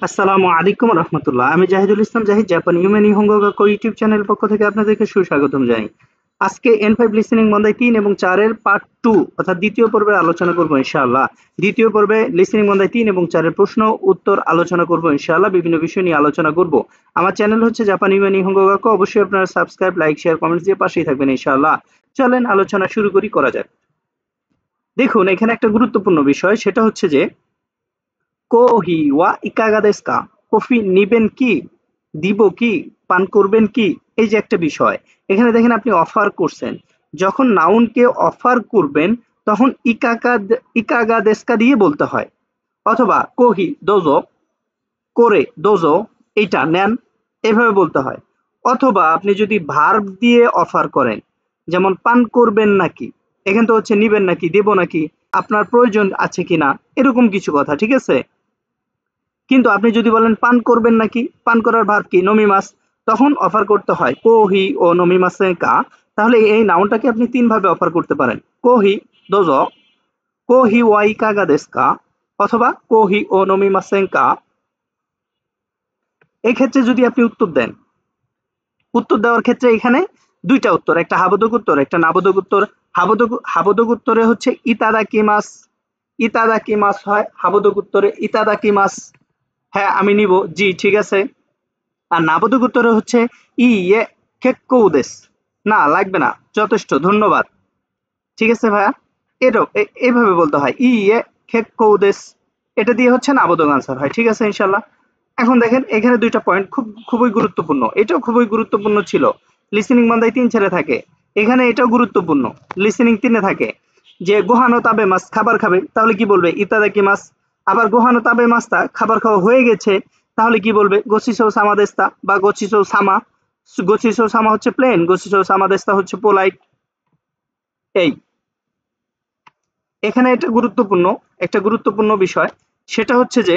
আসসালামু আলাইকুম রহমতুল্লাহ। আমি জাহিদুল ইসলাম জাহিদ, জাপান ইউমেন নিহঙ্গো গাক্কো ইউটিউব চ্যানেল পক্ষ থেকে আপনাদেরকে সুস্বাগতম জানাই। আজকে N5 লিসেনিং মন্দাই 3 এবং 4 এর পার্ট 2 অর্থাৎ দ্বিতীয় পর্বের আলোচনা করব ইনশাআল্লাহ। দ্বিতীয় পর্বে লিসেনিং মন্দাই 3 এবং 4 এর প্রশ্ন উত্তর আলোচনা করব ইনশাআল্লাহ। বিভিন্ন বিষয় নিয়ে আলোচনা করব। আমার চ্যানেল হচ্ছে জাপান ইউমেন নিহঙ্গো গাক্কো। অবশ্যই আপনারা সাবস্ক্রাইব, লাইক, শেয়ার, কমেন্টস দিয়ে পাশেই থাকবেন ইনশাআল্লাহ। চলেন আলোচনা শুরু করা যাক। দেখুন, এখানে একটা গুরুত্বপূর্ণ বিষয়, সেটা হচ্ছে যে কোহি ওয়া ইকাগা দেসু কা? কফি নিবেন কি? দিব কি? পান করবেন কি? এই যে একটা বিষয়। এখানে দেখেন আপনি অফার করছেন। যখন নাউনকে অফার করবেন তখন ইকাগা দেসু কা দিয়ে বলতে হয়। অথবা কোহি দোজো, করে দোজো, এইটা নেন, এভাবে বলতে হয়। অথবা আপনি যদি ভার্ব দিয়ে অফার করেন, যেমন পান করবেন নাকি, এখানে তো হচ্ছে নিবেন নাকি, দেব নাকি, আপনার প্রয়োজন আছে কিনা, এরকম কিছু কথা, ঠিক আছে। কিন্তু আপনি যদি বলেন পান করবেন নাকি, পান করার ভার্ব কি? নমিমাস। তখন অফার করতে হয় কোহি ও নমিমাসে কা। তাহলে এই নাউনটাকে আপনি তিন ভাবে অফার করতে পারেন: কোহি দোজো, কোহি ওয়া ইকাগা দেসু কা, অথবা কোহি ও নমিমাসে কা। এই ক্ষেত্রে যদি আপনি উত্তর দেন, উত্তর দেওয়ার ক্ষেত্রে এখানে দুইটা উত্তর, একটা হাবোদক উত্তর, একটা নাবোদক উত্তর। হাবোদক উত্তরে হচ্ছে ইতাদাকিমাস, ইতাদাকিমাস হয় হাবোদক উত্তরে, ইতাদাকিমাস, হ্যাঁ আমি নিব, জি ঠিক আছে। আর নাবোদক উত্তরে হচ্ছে ইয়ে কেক্কো দেস, না লাগবে না, যথেষ্ট, ধন্যবাদ, ঠিক আছে ভাইয়া। এইভাবে বলতে হয় ইয়ে কেক্কো দেস। এটা দিয়ে হচ্ছে নাবোদক আনসার হয়, ঠিক আছে ইনশাল্লাহ। এখন দেখেন এখানে দুইটা পয়েন্ট খুবই গুরুত্বপূর্ণ, এটাও খুবই গুরুত্বপূর্ণ ছিল। লিসেনিং বান্দায় 3 ছেড়ে থাকে, এখানে এটাও গুরুত্বপূর্ণ। লিসেনিং 3 এ থাকে যে গোহানো তাবে মাছ, খাবার খাবে, তাহলে কি বলবে? ইতাদাকি মাছ। আবার গোহানো তাবে মাছটা খাবার খাওয়া হয়ে গেছে, তাহলে কি বলবে? গোচিসো সামাদেস্তা বা গোচিসো সামা। গোচিসো সামা হচ্ছে প্লেন, গোচিসো সামাদেস্তা হচ্ছে পোলাইট। এই এখানে এটা গুরুত্বপূর্ণ, একটা গুরুত্বপূর্ণ বিষয়, সেটা হচ্ছে যে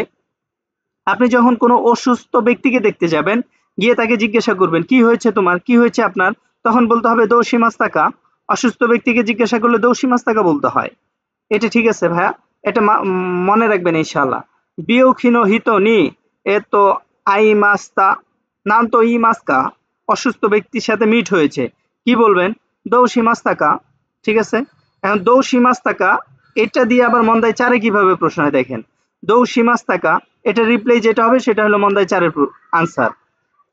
আপনি যখন কোনো অসুস্থ ব্যক্তিকে দেখতে যাবেন, গিয়ে তাকে জিজ্ঞাসা করবেন কি হয়েছে তোমার, কি হয়েছে আপনার, তখন বলতে হবে দৌশি মাস্তাকা। অসুস্থ ব্যক্তিকে জিজ্ঞাসা করলে দৌশি মাস্তাকা বলতে হয়। এটা ঠিক আছে ভাইয়া, এটা মনে রাখবেন ইনশাআল্লাহ। বিয়োখিনো হিতো নি এ তো আই মাস্তা, নাম তো ই মাস্কা। অসুস্থ ব্যক্তির সাথে মিট হয়েছে, কি বলবেন? দৌশি মাস্তাকা, ঠিক আছে। এখন দৌশি মাস্তাকা, এটা দিয়ে আবার মন্দাই চারে কিভাবে প্রশ্ন হয় দেখেন। দৌশি মাস্তাকা, এটা রিপ্লাই যেটা হবে সেটা হলো মন্দাই চারের আনসার।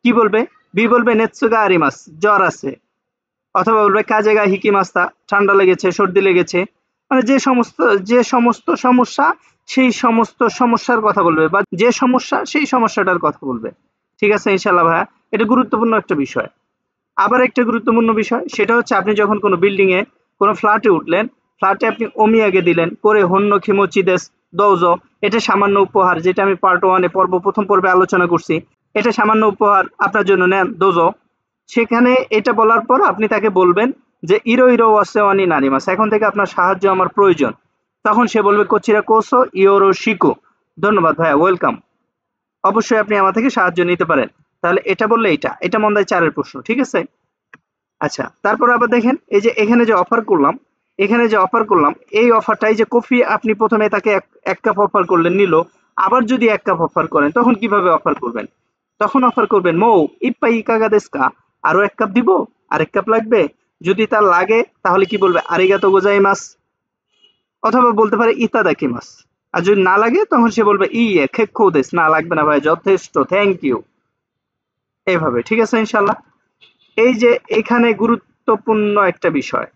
কি বলবে? বি বলবে নেতসুগা আরিমাস, জ্বর আছে। অথবা বলবে কাজেগা হিকি মাস্তা, ঠান্ডা লেগেছে, সর্দি লেগেছে। মানে যে সমস্ত সমস্যা, সেই সমস্ত সমস্যার কথা বলবে, বা যে সমস্যা সেই সমস্যাটার কথা বলবে, ঠিক আছে ইনশাল্লাহ ভাইয়া। এটা গুরুত্বপূর্ণ একটা বিষয়। আবার একটা গুরুত্বপূর্ণ বিষয়, সেটা হচ্ছে আপনি যখন কোনো বিল্ডিং এ, কোনো ফ্ল্যাটে উঠলেন, ফ্ল্যাটে আপনি ওমিয়াগে দিলেন করে হন্য খিমোচিদেস দৌজ। এটা সামান্য উপহার, যেটা আমি পার্ট 1 এ প্রথম পর্বে আলোচনা করছি। এটা সামান্য উপহার, আপনার জন্য নেন দোজ। সেখানে এটা বলার পর আপনি তাকে বলবেন যে ইরো ইরো ওয়াসেওয়ানি নারিমাস, এখন থেকে আপনার সাহায্য আমার প্রয়োজন। তখন সে বলবে কোচিরা কোসো ইওরো শিকো, ধন্যবাদ ভাইয়া, ওয়েলকাম, অবশ্যই আপনি আমার থেকে সাহায্য নিতে পারেন। তাহলে এটা বললে এটা মন্দাই চারের প্রশ্ন, ঠিক আছে। আচ্ছা, তারপর আবার দেখেন এই যে এখানে যে অফার করলাম, এখানে যে অফার করলাম, এই অফারটাই যে কফি আপনি প্রথমে তাকে এক কাপ অফার করলেন, নিল। আবার যদি এক কাপ অফার করেন তখন কিভাবে অফার করবেন? তখন অফার করবেন মৌ ইপ্পাই ইকাগা দেস্কা, আরো এক কাপ দিব, আরেক কাপ লাগবে। যদি তার লাগে তাহলে কি বলবে? আরিগাতো গোজাইমাস। অথবা বলতে পারে ইতাদাকিমাস। আর যদি না লাগে তখন সে বলবে ইয়ে খেক্কো দেস, না লাগবে না ভাই, যথেষ্ট, থ্যাংক ইউ। এভাবে, ঠিক আছে ইনশাল্লাহ। এই যে এখানে গুরুত্বপূর্ণ একটা বিষয়,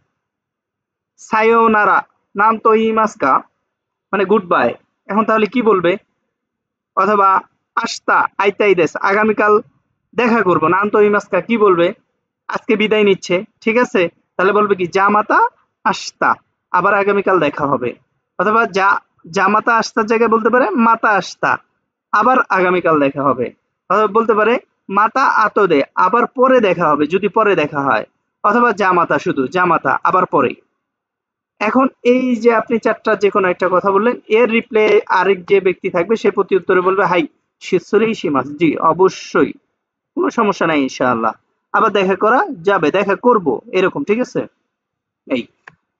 সায়োনারা, নাম তো ইমাস্কা, মানে গুড বাই। এখন তাহলে কি বলবে? অথবা আস্তা আইতাইদেস, আগামীকাল দেখা করবো, নাম তো ইমাস্কা, কি বলবে? আজকে বিদায় নিচ্ছে, ঠিক আছে। তাহলে বলবে কি জামাতা আস্তা, আবার আগামীকাল দেখা হবে। অথবা জামাতা আস্তার জায়গায় বলতে পারে মাতা আস্তা, আবার আগামীকাল দেখা হবে। অথবা বলতে পারে মাতা আতদে, আবার পরে দেখা হবে, যদি পরে দেখা হয়। অথবা জামাতা, শুধু জামাতা, আবার পরে। এখন এই যে আপনি চারটা যে কোনো একটা কথা বললেন, এর রিপ্লে আরেক যে ব্যক্তি থাকবে সে প্রতি উত্তরে বলবে হাই শিসরি সীমাস, জি অবশ্যই, কোনো সমস্যা নাই ইনশাআল্লাহ, আবার দেখা করা যাবে, দেখা করব, এরকম, ঠিক আছে। এই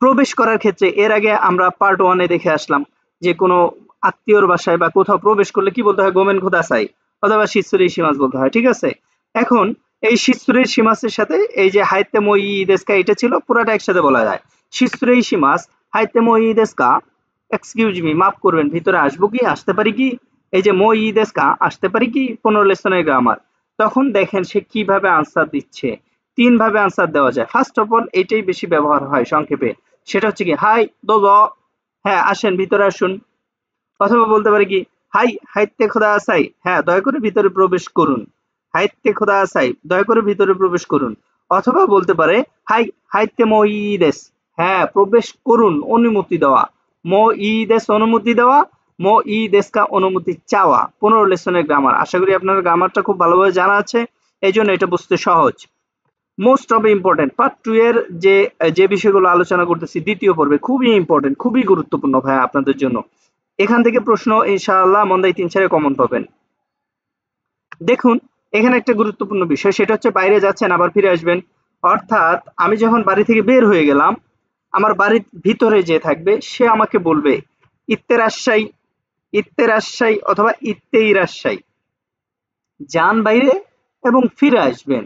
প্রবেশ করার ক্ষেত্রে এর আগে আমরা পার্ট 1 এ দেখে আসলাম যে কোনো আত্মীয়র বাসায় বা কোথাও প্রবেশ করলে কি বলতে হয়? গোমেন খোদাসাই অথবা শিৎসুরি শিমাস বলতে হয়, ঠিক আছে? এখন এই শিৎসুরি শিমাসের সাথে এই যে হাইতে মই দেশকা এটা ছিল পুরাটা একসাথে বলা যায়। শিৎসুরি শিমাস হাইতে মই দেশকা, এক্সকিউজ মি, মাফ করবেন, ভিতরে আসবো কি, আসতে পারি কি? এই যে মই দেশকা, আসতে পারি কি 15 লেসনের গ্রামার। তখন দেখেন সে কিভাবে আনসার দিচ্ছে। 3 ভাবে আনসার দেওয়া যায়। ফার্স্ট অফ অল এটাই বেশি ব্যবহার হয় সংক্ষেপে। সেটা হচ্ছে কি, হাই দোজো, হ্যাঁ আসেন ভিতরে আসুন। অথবা বলতে পারে কি, হাই হাইতে খোদা আসাই, হ্যাঁ দয়া করে ভিতরে প্রবেশ করুন। হাইতে খোদা আসাই, দয়া করে ভিতরে প্রবেশ করুন। অথবা বলতে পারে হাই হাইতে মইদেস, হ্যাঁ প্রবেশ করুন, অনুমতি দেওয়া। মইদেস অনুমতি দেওয়া, মইদেসকা অনুমতি চাওয়া। 15 লেসনের গ্রামার। আশা করি আপনার গ্রামারটা খুব ভালোভাবে জানা আছে, এই জন্য এটা বুঝতে সহজ। মোস্ট অফ ইম্পর্টেন্ট পার্ট 2 এর যে যে বিষয়গুলো আলোচনা করতেছি দ্বিতীয় পর্বে, খুবই ইম্পর্টেন্ট, খুবই গুরুত্বপূর্ণ ভাই আপনাদের জন্য। এখান থেকে প্রশ্ন ইনশাআল্লাহ মন্দাই 3-4 কমন পাবেন। দেখুন এখানে একটা গুরুত্বপূর্ণ বিষয়, সেটা হচ্ছে বাইরে যাচ্ছেন আবার ফিরে আসবেন। অর্থাৎ আমি যখন বাড়ি থেকে বের হয়ে গেলাম, আমার বাড়ির ভিতরে যে থাকবে সে আমাকে বলবে ইত্তে রাজশাহী, ইত্তে রাজশাহী অথবা ইত্তেই রাজশাহী, যান বাইরে এবং ফিরে আসবেন।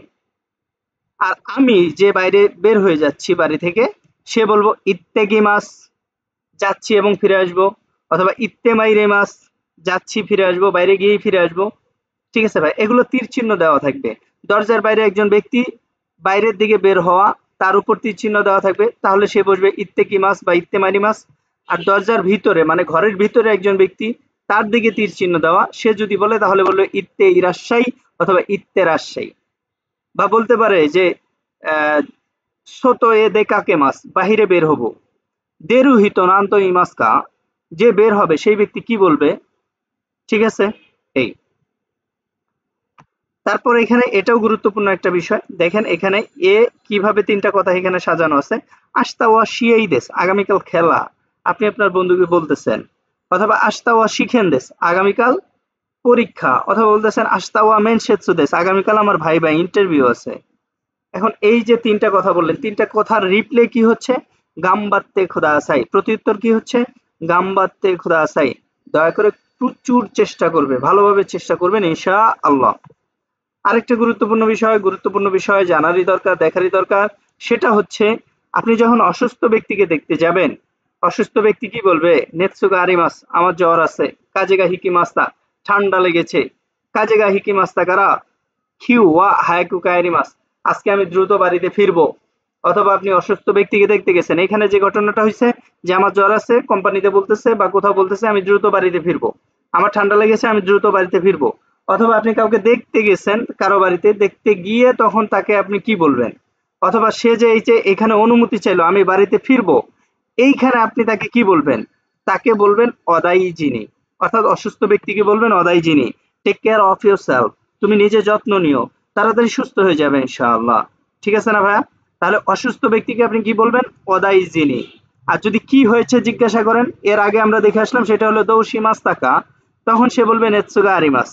আর আমি যে বাইরে বের হয়ে যাচ্ছি বাড়ি থেকে, সে বলবো ইত্তেকি মাস, যাচ্ছি এবং ফিরে আসবো। অথবা ইত্তে মাইরে মাস, যাচ্ছি ফিরে আসবো, বাইরে গিয়েই ফিরে আসবো। ঠিক আছে ভাই, এগুলো তীর চিহ্ন দেওয়া থাকবে। দরজার বাইরে একজন ব্যক্তি বাইরের দিকে বের হওয়া, তার উপর তীর চিহ্ন দেওয়া থাকবে, তাহলে সে বসবে ইত্তেকি মাস বা ইত্তে মাইরি মাস। আর দরজার ভিতরে মানে ঘরের ভিতরে একজন ব্যক্তি, তার দিকে তীর চিহ্ন দেওয়া, সে যদি বলে তাহলে বলবে ইত্তে রাজশাহী অথবা ইত্তে রাজশাহী। বা বলতে পারে যে সোতো এ দেকাকে মাস, বাহিরে বের হবো। দেরু হিত নান্ত ইমাসকা, যে বের হবে সেই ব্যক্তি কি বলবে? ঠিক আছে, এই তারপর এখানে এটাও গুরুত্বপূর্ণ একটা বিষয়। দেখেন এখানে এ কিভাবে 3টা কথা এখানে সাজানো আছে। আস্তাওয়া শিয়েই দেশ, আগামীকাল খেলা, আপনি আপনার বন্ধুকে বলতেছেন। অথবা আস্তাওয়া শিখেন দেশ, আগামীকাল পরীক্ষা। অথবা বলতেছেন আস্তাওয়া মেন সেতসু দেশ, আগামীকাল আমার ভাই ভাই ইন্টারভিউ আছে। এখন এই যে 3টা কথা বললেন, 3টা কথার রিপ্লে কি হচ্ছে? গামবাত্তে খোদা আসাই। প্রত্যুত্তর কি হচ্ছে? গামবাত্তে খোদা আসাই। দয়া করে প্রচুর চেষ্টা করবে, ভালোভাবে চেষ্টা করবেন ইনশাআল্লাহ। আরেকটা গুরুত্বপূর্ণ বিষয় জানারই দরকার, দেখারই দরকার। সেটা হচ্ছে আপনি যখন অসুস্থ ব্যক্তিকে দেখতে যাবেন, অসুস্থ ব্যক্তি কি বলবে? নেতসুগা আরিমাস, আমার জ্বর আছে। কাজেগা হিকি মাস্তা, ঠান্ডা লেগেছে। কাজেগা হিকি মাস্তা কারা কিউ ওয়া হায়াকু কায়রিমাস, আজকে আমি দ্রুত বাড়িতে ফিরবো। অথবা আপনি অসুস্থ ব্যক্তিকে দেখতে গেছেন, এখানে যে ঘটনাটা হয়েছে যে আমার জ্বর আছে, কোম্পানিতে বলতেছে বা কোথাও বলতেছে আমি দ্রুত বাড়িতে ফিরবো, আমার ঠান্ডা লেগেছে আমি দ্রুত বাড়িতে ফিরবো। অথবা আপনি কাউকে দেখতে গেছেন, কারো বাড়িতে দেখতে গিয়ে তখন তাকে আপনি কি বলবেন? অথবা সে যে এই যে এখানে অনুমতি চাইলো আমি বাড়িতে ফিরবো, এইখানে আপনি তাকে কি বলবেন? তাকে বলবেন অদায়ী যিনি। অর্থাৎ অসুস্থ ব্যক্তিকে বলবেন অদায়ী যিনি। Take care of yourself, তুমি নিজে যত্ন নিও, তাড়াতাড়ি সুস্থ হয়ে যাবে ইনশাআল্লাহ। ঠিক আছে না ভাইয়া? তাহলে অসুস্থ ব্যক্তিকে আপনি কি বলবেন? অদায়ী যিনি। আর যদি কি হয়েছে জিজ্ঞাসা করেন, এর আগে আমরা দেখে আসলাম সেটা হলো দৌশি মাস্তাকা, তখন সে বলবে নেতসুগা আরিমাস,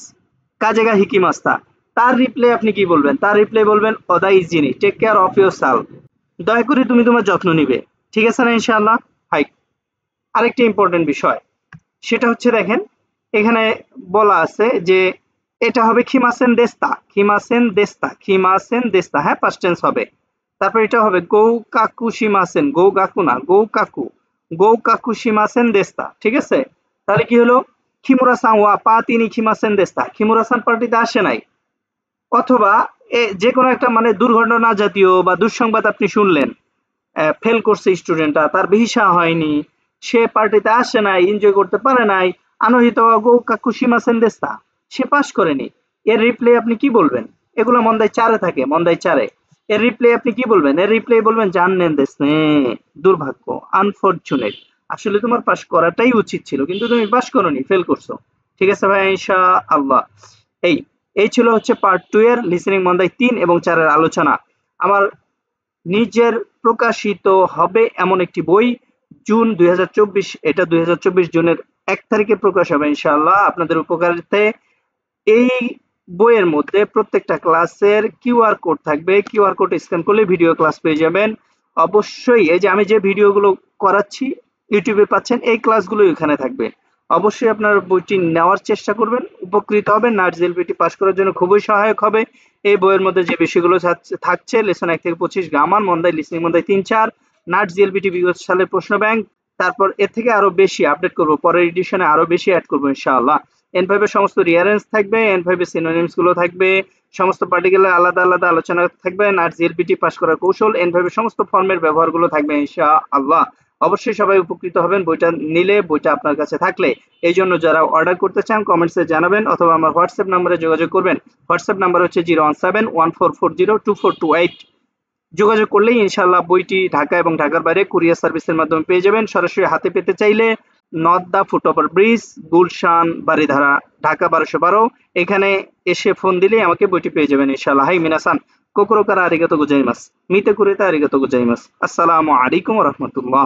কাজেগা হিকি মাস্তা। তার রিপ্লে আপনি কি বলবেন? তার রিপ্লে বলবেন অদায়ী যিনি, take care of yourself, দয়া করে তুমি তোমার যত্ন নিবে। ঠিক আছে না ইনশাআল্লাহ? হাই, আরেকটা ইম্পর্টেন্ট বিষয়, সেটা হচ্ছে দেখেন এখানে বলা আছে যে এটা হবে খিমাসেন দেস্তা, খিমাসেন দেস্তা, খিমাসেন দেস্তা, হ্যাঁ পাস্ট টেন্স হবে। তারপর এটা হবে গৌ কাকু শিমাসেন, গৌ কাকু না গৌ কাকু, গৌ কাকু শিমাসেন দেস্তা। ঠিক আছে, তাহলে কি হলো? খিমুরা সান ওয়া পা তিনি খিমাসেন দেস্তা, খিমুরা সান পার্টিতে আসে নাই। অথবা যে কোনো একটা মানে দুর্ঘটনা জাতীয় বা দুঃসংবাদ আপনি শুনলেন, ফেল করছে স্টুডেন্টটা, তার ভিসা হয়নি, সে পার্টিতে আসে নাই, এনজয় করতে পারে নাই, আনহিত গৌ কাকুশিমা সেন্দেস্তা, সে পাস করেনি। এর রিপ্লে আপনি কি বলবেন? এগুলো মন্দাই চারে থাকে, মন্দাই চারে। এর রিপ্লে আপনি কি বলবেন? এর রিপ্লে বলবেন জানেন দেশনে, দুর্ভাগ্য, আনফরচুনেট, আসলে তোমার পাস করাটাই উচিত ছিল কিন্তু তুমি পাস করোনি, ফেল করছো। ঠিক আছে ভাই ইনশাআল্লাহ। এই এই ছিল হচ্ছে পার্ট 2 এর লিসেনিং মন্দাই 3 এবং 4 এর আলোচনা। আমার নিজের প্রকাশিত হবে এমন একটি বই, জুন 2024, এটা 2024 জুনের 1 তারিখে প্রকাশ হবে ইনশাআল্লাহ আপনাদের উপকারার্থে। এই বইয়ের মধ্যে প্রত্যেকটা ক্লাসের কিউআর কোড থাকবে, কিউআর কোড স্ক্যান করলে ভিডিও ক্লাস পেয়ে যাবেন। অবশ্যই এই যে আমি যে ভিডিওগুলো করাচ্ছি ইউটিউবে পাচ্ছেন, এই ক্লাসগুলো এখানে থাকবে। অবশ্যই আপনার বইটি নেওয়ার চেষ্টা করবেন, উপকৃত হবেন। নাটস এলপিটি পাস করার জন্য খুবই সহায়ক হবে। এই বইয়ের মধ্যে যে বিষয়গুলো থাকছে লেসন 1 থেকে 25, গ্রামার, মন্দাই, লিসনিং মন্দাই 3-4, নাটস এলপিটি বিগত সালের প্রশ্ন ব্যাংক, তারপর এর থেকে আরো বেশি আপডেট করব, পরের এডিশনে আরো বেশি অ্যাড করবো ইনশাআল্লাহ। N5 এর সমস্ত রিয়ারেন্স থাকবে, N5 এর সিনোনিমস গুলো থাকবে, সমস্ত পার্টিকুলার আলাদা আলাদা আলোচনা থাকবে, নাটস এলপিটি পাস করার কৌশল, N5 এর সমস্ত ফর্মের ব্যবহারগুলো থাকবে ইনশাআল্লাহ। অবশ্যই সবাই উপকৃত হবেন বইটা নিলে, বইটা আপনার কাছে থাকলে। এই জন্য যারা অর্ডার করতে চান কমেন্টসে জানাবেন অথবা আমার হোয়াটসঅ্যাপ নাম্বারে যোগাযোগ করবেন। হোয়াটসঅ্যাপ নাম্বার হচ্ছে 01714402428। যোগাযোগ করলেই ইনশাআল্লাহ বইটি ঢাকা এবং ঢাকার বাইরে কুরিয়ার সার্ভিসের মাধ্যমে পেয়ে যাবেন। সরাসরি হাতে পেতে চাইলে north foot over bridge, Gulshan, Baridhara, Dhaka 1212, এখানে এসে ফোন দিলেই আমাকে বইটি পেয়ে যাবেন ইনশাআল্লাহ। হাই মিনাসান, কোকরো কারা আরিগাতো গোজাইমাস, মিতে কুরেতা আরিগাতো গোজাইমাস। আসসালামু আলাইকুম ওয়া রাহমাতুল্লাহ।